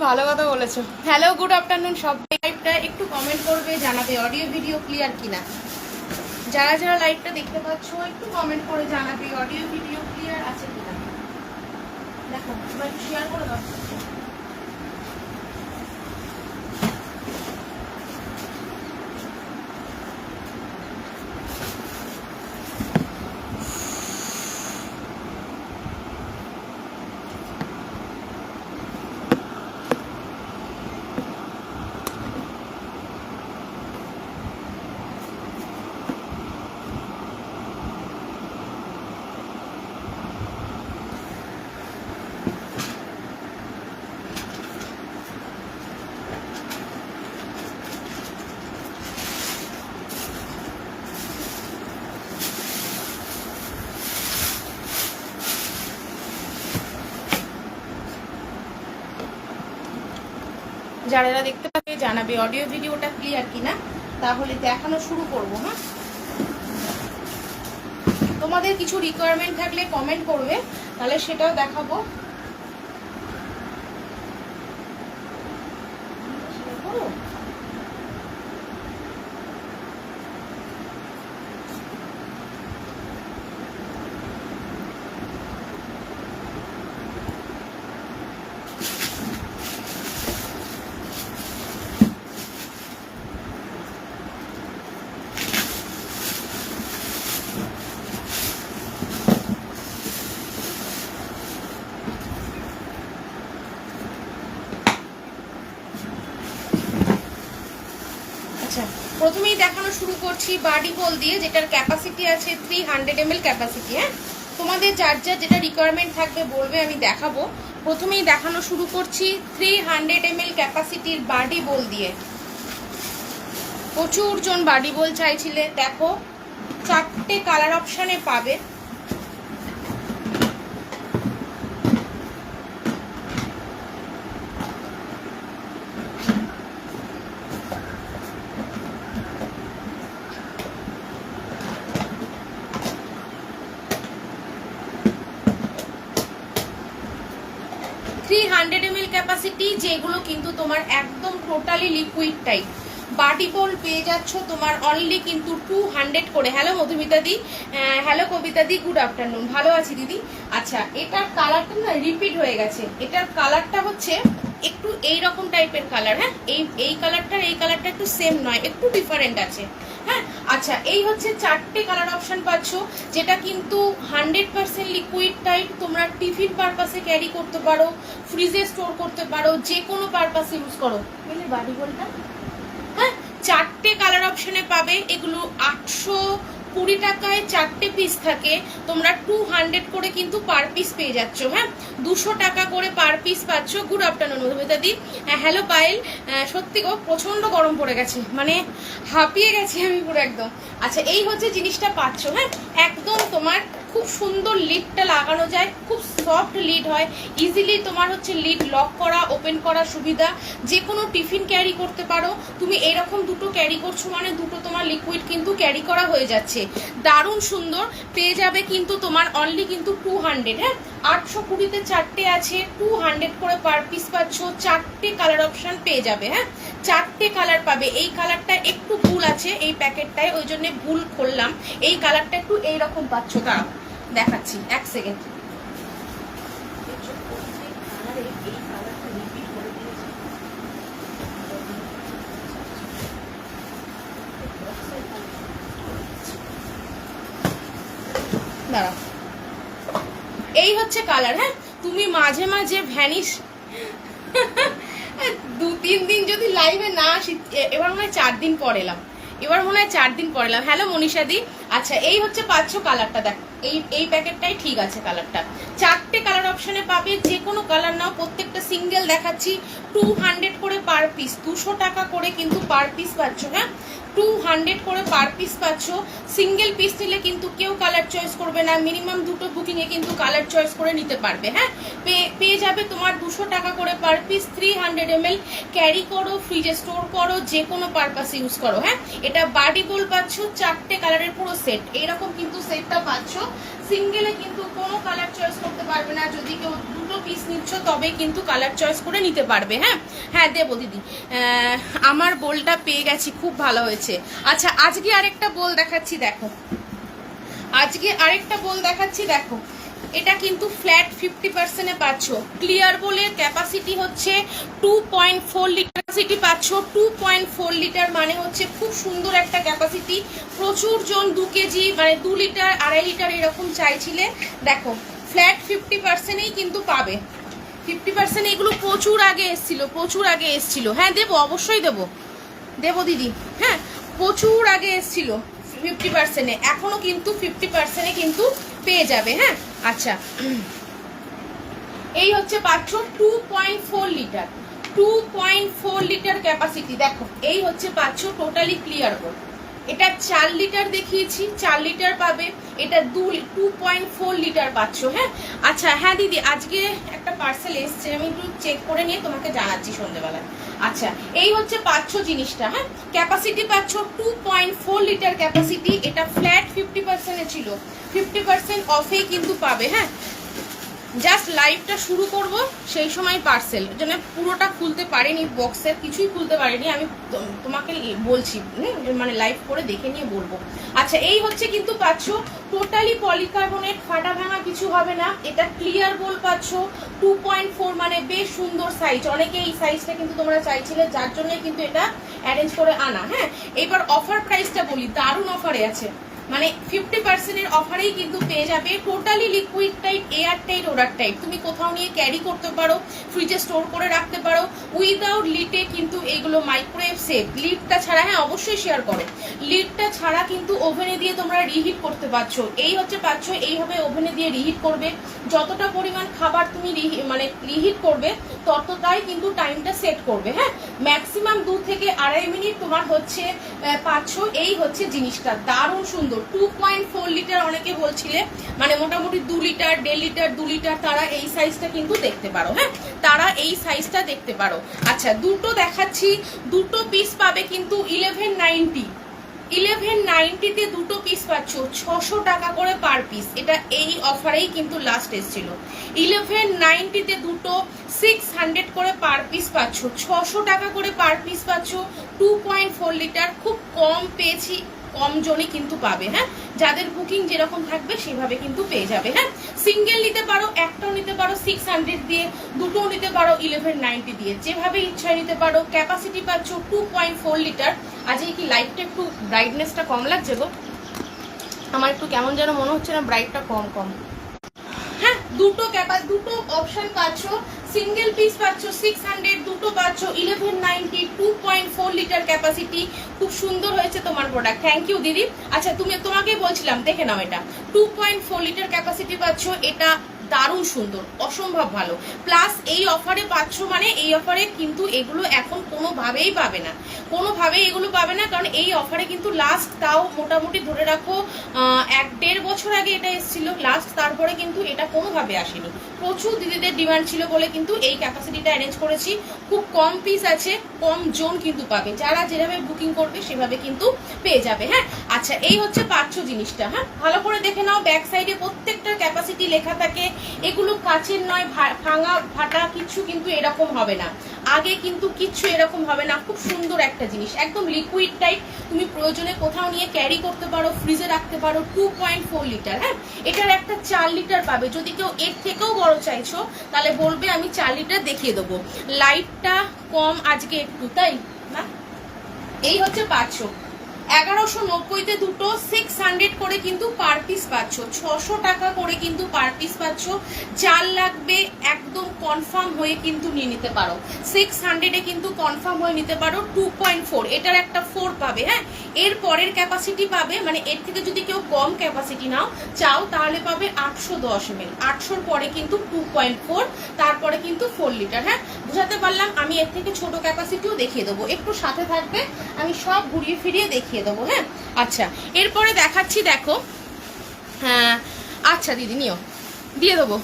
ভালো কথা বলেছো। হ্যালো, গুড আফটারনুন সবাই। লাইভটা একটু কমেন্ট করবে, জানাবে অডিও ভিডিও ক্লিয়ার কিনা। যারা যারা লাইভটা দেখতে পাচ্ছ একটু কমেন্ট করে জানাবে অডিও ভিডিও ক্লিয়ার আছে কিনা। দেখো এবার একটু শেয়ার করে দাও। যারা যারা দেখতে পাবে জানাবে অডিও ভিডিওটা ক্লিয়ার কিনা, তাহলে দেখানো শুরু করব। হ্যাঁ, তোমাদের কিছু রিকোয়ারমেন্ট থাকলে কমেন্ট করবে, তাহলে সেটাও দেখাবো। প্রথমেই দেখানো শুরু করছি বাডি বল দিয়ে, যেটার ক্যাপাসিটি আছে 300 ml ক্যাপাসিটি। হ্যাঁ, তোমাদের যার যার যেটা রিকোয়ারমেন্ট থাকবে বলবে, আমি দেখাবো। প্রথমেই দেখানো শুরু করছি 300 ml ক্যাপাসিটির বাডি বল দিয়ে। প্রচুর জন বাডি বল চাইছিলে, দেখো 4টে কালার অপশানে পাবে। 300 ml ক্যাপাসিটি, যেগুলো কিন্তু তোমার একদম টোটালি লিকুইড টাইপ। বাডি বল পেয়ে যাচ্ছ তোমার অনলি কিন্তু 200 করে। হ্যালো মধুমিতা দি, হ্যালো কবিতা দি, গুড আফটারনুন। ভালো আছি দিদি। আচ্ছা, এটার কালারটা না রিপিট হয়ে গেছে। এটার কালারটা হচ্ছে একটু এইরকম টাইপের কালার। হ্যাঁ, এই কালারটা এই কালারটা একটু সেম নয়, একটু ডিফারেন্ট আছে। হ্যাঁ, আচ্ছা, এই হচ্ছে 4টে কালার অপশন পাচ্ছ, যেটা কিন্তু 100% লিকুইড টাইপ। তোমরা টিফিন পারপাসে ক্যারি করতে পারো, ফ্রিজে স্টোর করতে পারো, যে কোনো পারপাসে ইউজ করো। বুঝলে বাডি বলটা? হ্যাঁ, 4টে কালার অপশনে পাবে। এগুলো 820 টাকায় 4টে পিস থাকে। তোমরা 200 করে কিন্তু পার পিস পেয়ে যাচ্ছ। হ্যাঁ, 200 টাকা করে পার পিস পাচ্ছ। গুড আফটারনুন মধুমিতা দি। হ্যালো পায়েল, সত্যি গো প্রচন্ড গরম পড়ে গেছে, মানে হাঁপিয়ে গেছি আমি পুরো একদম। আচ্ছা, এই হচ্ছে জিনিসটা পাচ্ছ। হ্যাঁ, একদম তোমার খুব সুন্দর লিডটা লাগানো যায়, খুব সফট লিড হয়, ইজিলি তোমার হচ্ছে লিড লক করা ওপেন করা সুবিধা। যে কোনো টিফিন ক্যারি করতে পারো। তুমি এরকম দুটো ক্যারি করছো মানে দুটো তোমার লিকুইড কিন্তু ক্যারি করা হয়ে যাচ্ছে। দারুণ সুন্দর পেয়ে যাবে কিন্তু তোমার অনলি কিন্তু 200। হ্যাঁ, 820-তে 4টে আছে, 200 করে পার পিস পাচ্ছ। 4টে কালার অপশন পেয়ে যাবে। হ্যাঁ, 4টে কালার পাবে। এই কালারটা একটু ভুল আছে এই প্যাকেটটায়, ওই জন্য ভুল করলাম। এই কালারটা একটু এইরকম পাচ্ছ, দাঁড়াও দেখাচ্ছি, এক সেকেন্ড। দাঁড়াও, এই হচ্ছে কালার। হ্যাঁ, তুমি মাঝে মাঝে ভ্যানিশ 2-3 দিন যদি লাইভে না আসি, এবার মনে হয় 4 দিন পর এলাম, এবার মনে হয় 4 দিন পর এলাম। হ্যালো মনীষা দি। আচ্ছা, এই হচ্ছে পাচ্ছ কালারটা। দেখ, এই প্যাকেটটাই ঠিক আছে। কালারটা 4টে কালার অপশনে পাবে, যে কোনো কালার নাও। প্রত্যেকটা সিঙ্গেল দেখাচ্ছি, 200 করে পার পিস, 200 টাকা করে কিন্তু পার পিস পাচ্ছ। হ্যাঁ, 200 করে পার পিস পাচ্ছ। সিঙ্গেল পিস নিলে কিন্তু কেউ কালার চয়েস করবে না, মিনিমাম দুটো বুকিংয়ে কিন্তু কালার চয়েস করে নিতে পারবে। হ্যাঁ, পেয়ে যাবে তোমার 200 টাকা করে পার পিস। 300 ml ক্যারি করো, ফ্রিজে স্টোর করো, যে কোনো পারপাসে ইউজ করো। হ্যাঁ, এটা বাডি বোল পাচ্ছ, 4টে কালারের পুরো সেট। এইরকম কিন্তু সেটটা পাচ্ছ। সিঙ্গেলে কিন্তু কোনো কালার চয়েস করতে পারবে না, যদি কেউ দুটো পিস নিচ্ছ তবে কিন্তু কালার চয়েস করে নিতে পারবে। হ্যাঁ হ্যাঁ দেবো দিদি, আমার বোলটা পেয়ে গেছি, খুব ভালো হয়েছে। আচ্ছা আজকে আরেকটা বোল দেখাচ্ছি, দেখো আজকে আরেকটা বোল দেখাচ্ছি, দেখো এটা কিন্তু ফ্ল্যাট 50% পাচ্ছ। ক্লিয়ার বোলের ক্যাপাসিটি হচ্ছে 2.4 লিটার ক্যাপাসিটি পাচ্ছ। 2.4 লিটার মানে হচ্ছে খুব সুন্দর একটা ক্যাপাসিটি। প্রচুর জন 2 কেজি মানে 2 লিটার 2.5 লিটার এরকম চাইছিলে, দেখো ফ্ল্যাট 50%ই কিন্তু পাবে। 50% এগুলো প্রচুর আগে এসছিল, প্রচুর আগে এসছিল। হ্যাঁ দেবো, অবশ্যই দেবো, দেবো দিদি। হ্যাঁ প্রচুর আগে এসছিল 50%-এ, এখনো কিন্তু 50%-এ কিন্তু পেয়ে যাবে। হ্যাঁ আচ্ছা এই হচ্ছে পাচ্ছ 2.4 লিটার, 2.4 লিটার ক্যাপাসিটি। দেখো এই হচ্ছে পাচ্ছ টোটালি ক্লিয়ার বোল। এটা 4 লিটার দেখিয়েছি, 4 লিটার পাবে, এটা 2.4 লিটার পাচ্ছ। হ্যাঁ আচ্ছা হ্যাঁ দিদি, আজকে একটা পার্সেল এসছে, আমি একটু চেক করে নিয়ে তোমাকে জানাচ্ছি সন্ধ্যেবেলায়। আচ্ছা এই হচ্ছে পাচ্ছ জিনিসটা। হ্যাঁ ক্যাপাসিটি পাচ্ছ 2.4 লিটার ক্যাপাসিটি, এটা ফ্ল্যাট 50%-এ ছিল, 50% অফেই কিন্তু পাবে। হ্যাঁ জাস্ট লাইভটা শুরু করব সেই সময় পার্সেল, জন্য পুরোটা খুলতে পারিনি, বক্সের কিছুই খুলতে পারিনি, আমি তোমাকে বলছি মানে লাইভ করে দেখে নিয়ে বলবো। আচ্ছা এই হচ্ছে কিন্তু পাচ্ছ টোটালি পলিকার্বনেট, ফাটা ভাঙা কিছু হবে না। এটা ক্লিয়ার বোল পাচ্ছ 2.4, মানে বেশ সুন্দর সাইজ। অনেকে এই সাইজটা কিন্তু তোমরা চাইছিলে, যার জন্য কিন্তু এটা অ্যারেঞ্জ করে আনা। হ্যাঁ এবার অফার প্রাইসটা বলি, দারুণ অফারে আছে, মানে 50%-এর অফারেই কিন্তু পেয়ে যাবে। Totally liquid tight, air tight, water tight, তুমি কোথাও নিয়ে ক্যারি করতে পারো, ফ্রিজে স্টোর করে রাখতে পারো উইদাউট লিডে কিন্তু এগুলো মাইক্রোওয়েভ সেফ। লিডটা ছাড়া, হ্যাঁ অবশ্যই শেয়ার করো, লিডটা ছাড়া কিন্তু ওভেনে দিয়ে তোমরা রিহিট করতে পারছো। এই হচ্ছে পাচ্ছ, এইভাবে ওভেনে দিয়ে রিহিট করবে, যতটা পরিমাণ খাবার তুমি মানে রিহিট করবে ততটাই কিন্তু টাইমটা সেট করবে। হ্যাঁ ম্যাক্সিমাম 2 থেকে 2.5 মিনিট তোমার হচ্ছে পাচ্ছ। এই হচ্ছে জিনিসটা দারুণ সুন্দর। 2.4 লিটার অনেকে বলছিলে, মানে মোটামুটি 2 লিটার 1.5 লিটার 2 লিটার, তারা এই সাইজটা কিন্তু দেখতে পারো। হ্যাঁ তারা এই সাইজটা দেখতে পারো। আচ্ছা দুটো দেখাচ্ছি, দুটো পিস পাবে কিন্তু 1190-তে দুটো পিস পাচ্ছ, 600 টাকা করে পার পিস। এটা এই অফারেই কিন্তু লাস্ট এসেছিল। 1190-তে দুটো 600 করে পার পিস পাচ্ছ, 600 টাকা করে পার পিস পাচ্ছ। 2.4 লিটার খুব কম পেয়েছি, কম জনই কিন্তু পাবে। হ্যাঁ যাদের বুকিং যেরকম থাকবে সেভাবে কিন্তু পেয়ে যাবে। হ্যাঁ সিঙ্গেল নিতে পারো, একটাও নিতে পারো 600 দিয়ে, দুটোও নিতে পারো 1190 দিয়ে, যেভাবে ইচ্ছা নিতে পারো। ক্যাপাসিটি পাচ্ছ 2.4 লিটার। আজকে কি লাইটটা একটু ব্রাইটনেসটা কম লাগছে গো, আমার একটু কেমন যেন মনে হচ্ছে না, ব্রাইটটা কম কম। হ্যাঁ দুটো অপশন পাচ্ছ, সিঙ্গেল পিস পাচ্ছ 600, দুটো পাচ্ছ 1190, 2.4 লিটার ক্যাপাসিটি। খুব সুন্দর হয়েছে তোমার প্রোডাক্ট, থ্যাংক ইউ দিদি। আচ্ছা তোমাকে বলছিলাম দেখে নাও, এটা 2.4 লিটার ক্যাপাসিটি পাচ্ছ, এটা দারুণ সুন্দর, অসম্ভব ভালো। প্লাস এই অফারে পাচ্ছ, মানে এই অফারে কিন্তু এগুলো এখন কোনোভাবেই পাবে না, কোনোভাবেই এগুলো পাবে না, কারণ এই অফারে কিন্তু লাস্ট তাও মোটামুটি ধরে রাখো 1-1.5 বছর আগে এটা এসেছিল লাস্ট, তারপরে কিন্তু এটা কোনোভাবে আসেনি। প্রচুর দিদিদের ডিমান্ড ছিল বলে কিন্তু এই ক্যাপাসিটিটা অ্যারেঞ্জ করেছি। খুব কম পিস আছে, কম জোন কিন্তু পাবে, যারা যেভাবে বুকিং করবে সেভাবে কিন্তু পেয়ে যাবে। হ্যাঁ আচ্ছা এই হচ্ছে পাচ্ছ জিনিসটা। হ্যাঁ ভালো করে দেখে নাও, ব্যাক সাইডে প্রত্যেকটা ক্যাপাসিটি লেখা থাকে, এগুলো কাচের নয়, ভাঙা ফাটা কিছু কিন্তু এরকম হবে না, আগে কিন্তু কিচ্ছু এরকম হবে না। খুব সুন্দর একটা জিনিস, একদম লিকুইড টাইপ, তুমি প্রয়োজনে কোথাও নিয়ে ক্যারি করতে পারো, ফ্রিজে রাখতে পারো। 2.4 লিটার। হ্যাঁ এটার একটা 4 লিটার পাবে, যদি কেউ এর থেকেও বড় চাইছো তাহলে বলবে, আমি 4 লিটার দেখিয়ে দেবো। লাইটটা কম আজকে একটু, তাই না? এই হচ্ছে পাচ্ছ 1190-তে দুটো 600 করে কিন্তু পার পিস পাচ্ছ, 600 টাকা করে কিন্তু পার পিস পাচ্ছ। 4 লাগবে একদম কনফার্ম হয়ে কিন্তু নিয়ে নিতে পারো, 600-এ কিন্তু কনফার্ম হয়ে নিতে পারো। 2.4 এটার একটা 4 পাবে। হ্যাঁ এর পরের ক্যাপাসিটি পাবে, মানে এর থেকে যদি কেউ কম ক্যাপাসিটি নাও চাও তাহলে পাবে 810 ml, 800-র পরে কিন্তু 2.4, তারপরে কিন্তু 4 লিটার। হ্যাঁ বুঝাতে পারলাম, আমি এর থেকে ছোট ক্যাপাসিটিও দেখিয়ে দেবো, একটু সাথে থাকবে, আমি সব ঘুরিয়ে ফিরিয়ে দেখিয়ে দেবো। হ্যাঁ আচ্ছা এরপরে দেখাচ্ছি, দেখো। হ্যাঁ আচ্ছা দিদি নিও, দিয়ে দেবো,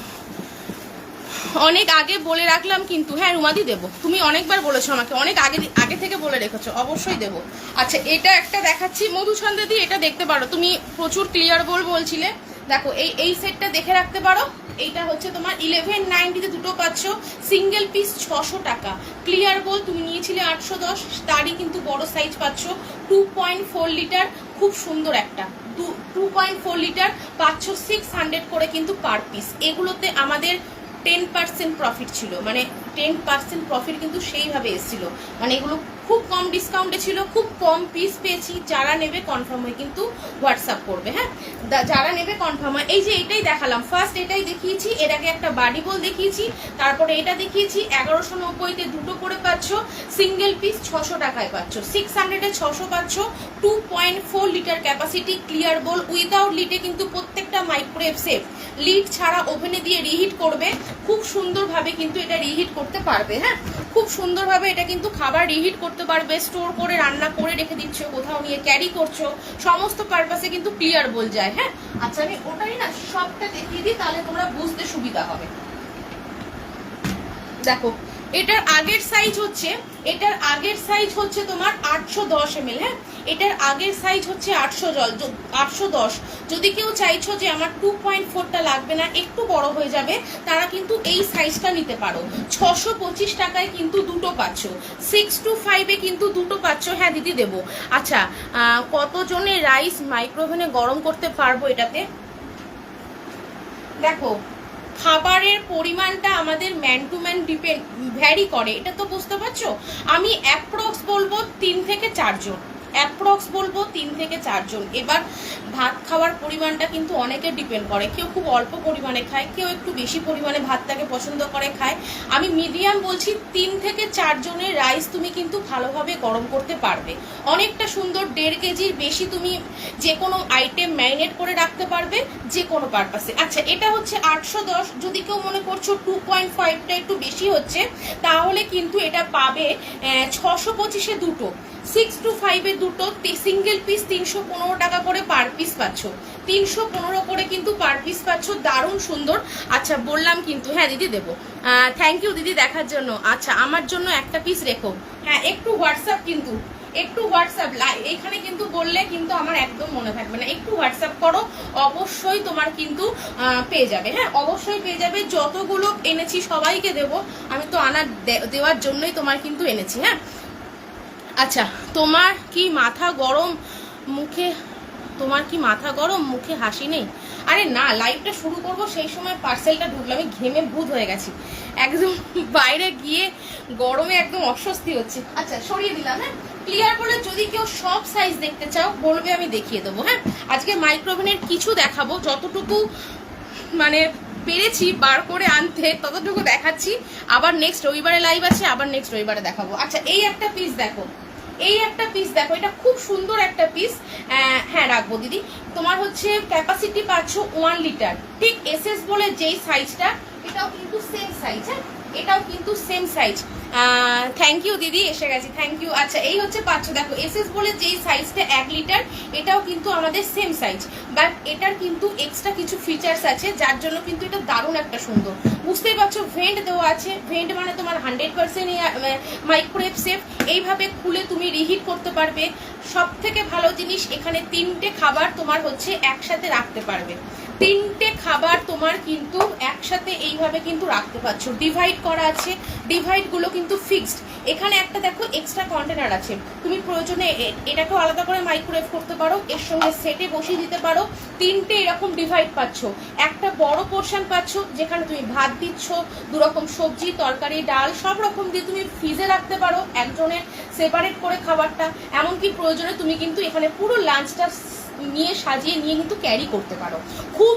অনেক আগে বলে রাখলাম কিন্তু। হ্যাঁ রুমাদি দেবো, তুমি অনেকবার বলেছো আমাকে, অনেক আগে থেকে বলে রেখেছো, অবশ্যই দেবো। আচ্ছা এটা একটা দেখাচ্ছি মধুছন্দা দি, এটা দেখতে পারো, তুমি প্রচুর ক্লিয়ার বলছিলে, দেখো এই সেটটা দেখে রাখতে পারো। এইটা হচ্ছে তোমার 1190-তে দুটো পাচ্ছ, সিঙ্গেল পিস 600 টাকা। ক্লিয়ার বল তুমি নিয়েছিলে 810, তারই কিন্তু বড় সাইজ পাচ্ছ, 2.4 লিটার, খুব সুন্দর একটা 2.4 লিটার পাচ্ছ 600 করে কিন্তু পার পিস। এগুলোতে আমাদের 10% প্রফিট ছিল, মানে 10% প্রফিট কিন্তু সেইভাবে এসেছিল, মানে এগুলো খুব কম ডিসকাউন্টে ছিল, খুব কম পিস পেয়েছি। যারা নেবে কনফার্ম হয়ে কিন্তু হোয়াটসঅ্যাপ করবে। হ্যাঁ, যারা নেবে কনফার্ম হয়। এই যে এটাই দেখালাম, ফার্স্ট এটাই দেখিয়েছি, এর আগে একটা বাডি বল দেখিয়েছি, তারপরে এটা দেখিয়েছি। 1190-তে দুটো করে পাচ্ছ, সিঙ্গেল পিস 600 টাকায় পাচ্ছ, 600-এ 600 পাচ্ছ, 2.4 লিটার ক্যাপাসিটি ক্লিয়ার বল উইদাউট লিডে কিন্তু প্রত্যেকটা মাইক্রোওয়েভ সেফ, লিড ছাড়া ওভেনে দিয়ে রিহিট করবে, খুব সুন্দরভাবে কিন্তু এটা রিহিট করতে পারবে। হ্যাঁ, খুব সুন্দরভাবে এটা কিন্তু খাবার রিহিট করতে পারবে, স্টোর করে রান্না করে রেখে দিচ্ছ, কোথাও নিয়ে ক্যারি করছো, সমস্ত পারপাসে কিন্তু ক্লিয়ার বল যায়। হ্যাঁ, আচ্ছা আমি ওটাই না সবটা দেখিয়ে দিই, তাহলে তোমরা বুঝতে সুবিধা হবে। দেখো এটার আগের সাইজ হচ্ছে তোমার 810 ml। হ্যাঁ, এটার আগের সাইজ হচ্ছে 810। যদি কেউ চাইছো যে আমার 2.4টা লাগবে না, একটু বড় হয়ে যাবে, তারা কিন্তু এই সাইজটা নিতে পারো। 625 টাকায় কিন্তু দুটো পাচ্ছ, 6 to 5-এ কিন্তু দুটো পাচ্ছ। হ্যাঁ দিদি দেবো। আচ্ছা, কতজনের রাইস মাইক্রোওভেনে গরম করতে পারবো এটাতে? দেখো খাবারের পরিমাণটা আমাদের ম্যান টু ম্যান ভ্যারি করে, এটা তো বুঝতে পারছো। আমি অ্যাপ্রক্স বলবো 3 থেকে 4 জন, এবার ভাত খাওয়ার পরিমাণটা কিন্তু অনেকে ডিপেন্ড করে, কেউ খুব অল্প পরিমাণে খায়, কেউ একটু বেশি পরিমাণে ভাতটাকে পছন্দ করে খায়। আমি মিডিয়াম বলছি, 3 থেকে 4 জনের রাইস তুমি কিন্তু ভালোভাবে গরম করতে পারবে, অনেকটা সুন্দর। 1.5 কেজির বেশি তুমি যে কোনো আইটেম ম্যারিনেট করে রাখতে পারবে যে কোনো পারপাসে। আচ্ছা, এটা হচ্ছে 810। যদি কেউ মনে করছো 2.5টা একটু বেশি হচ্ছে, তাহলে কিন্তু এটা পাবে 625-এ দুটো, 6 to 5-এ দুটো, সিঙ্গেল পিস 315 টাকা করে পার পিস পাচ্ছ, 315 করে কিন্তু পার পিস পাচ্ছ, দারুণ সুন্দর। আচ্ছা বললাম কিন্তু, হ্যাঁ দিদি দেবো। থ্যাংক ইউ দিদি দেখার জন্য। আচ্ছা আমার জন্য একটা পিস রেখো। হ্যাঁ একটু হোয়াটসঅ্যাপ এখানে কিন্তু বললে কিন্তু আমার একদম মনে থাকবে না, একটু হোয়াটসঅ্যাপ করো, অবশ্যই তোমার কিন্তু পেয়ে যাবে। হ্যাঁ অবশ্যই পেয়ে যাবে, যতগুলো এনেছি সবাইকে দেবো, আমি তো দেওয়ার জন্যই তোমার কিন্তু এনেছি। হ্যাঁ আচ্ছা, তোমার কি মাথা গরম মুখে হাসি নেই? আরে না, লাইভটা শুরু করব সেই সময় পার্সেলটা ঢুকলো, আমি ঘেমে ভূত হয়ে গেছি একদম, বাইরে গিয়ে গরমে একদম অস্বস্তি হচ্ছে। আচ্ছা সরিয়ে দিলাম। হ্যাঁ, ক্লিয়ার বলে যদি কেউ সব সাইজ দেখতে চাও বলবে, আমি দেখিয়ে দেবো। হ্যাঁ, আজকে মাইক্রোওভেনের কিছু দেখাবো, যতটুকু মানে পেরেছি বার করে আনতে ততটুকু দেখাচ্ছি। আবার নেক্সট রবিবারে লাইভ আছে, আবার নেক্সট রবিবারে দেখাবো। আচ্ছা এই একটা পিস দেখো, এটা খুব সুন্দর একটা পিস। হ্যাঁ রাখবো দিদি। তোমার হচ্ছে ক্যাপাসিটি পাচ্ছ 1 লিটার, ঠিক এসএস বলে যেই সাইজটা, এটাও কিন্তু সেম সাইজ। হ্যাঁ এটাও কিন্তু সেম সাইজ। থ্যাংক ইউ দিদি, এসে গেছি, থ্যাংক ইউ। আচ্ছা এই হচ্ছে পাচ্ছ, দেখো এসএস বলে যেই সাইজটা 1 লিটার, এটাও কিন্তু আমাদের সেম সাইজ, বাট এটার কিন্তু এক্সট্রা কিছু ফিচার্স আছে, যার জন্য কিন্তু এটা দারুণ একটা সুন্দর। বুঝতেই পারছো, ভেন্ট দেওয়া আছে, ভেন্ট মানে তোমার 100% মাইক্রোওয়েভ সেফ, এইভাবে খুলে তুমি রিহিট করতে পারবে। সব থেকে ভালো জিনিস, এখানে 3টে খাবার তোমার হচ্ছে একসাথে রাখতে পারবে, 3টে খাবার তোমার কিন্তু একসাথে এইভাবে কিন্তু রাখতে পারছো, ডিভাইড করা আছে, ডিভাইডগুলো কিন্তু ফিক্সড। এখানে একটা দেখো এক্সট্রা কন্টেনার আছে, তুমি প্রয়োজনে এটাকেও আলাদা করে মাইক্রোওয়েভ করতে পারো, এর সঙ্গে সেটে বসিয়ে দিতে পারো। 3টে এরকম ডিভাইড পাচ্ছ, একটা বড় পোর্শন পাচ্ছ যেখানে তুমি ভাত দিচ্ছ, 2 রকম সবজি তরকারি ডাল সব রকম দিয়ে তুমি ফ্রিজে রাখতে পারো, একজনের সেপারেট করে খাবারটা, এমনকি প্রয়োজনে তুমি কিন্তু এখানে পুরো লাঞ্চটা নিয়ে সাজিয়ে নিয়ে কিন্তু ক্যারি করতে পারো। খুব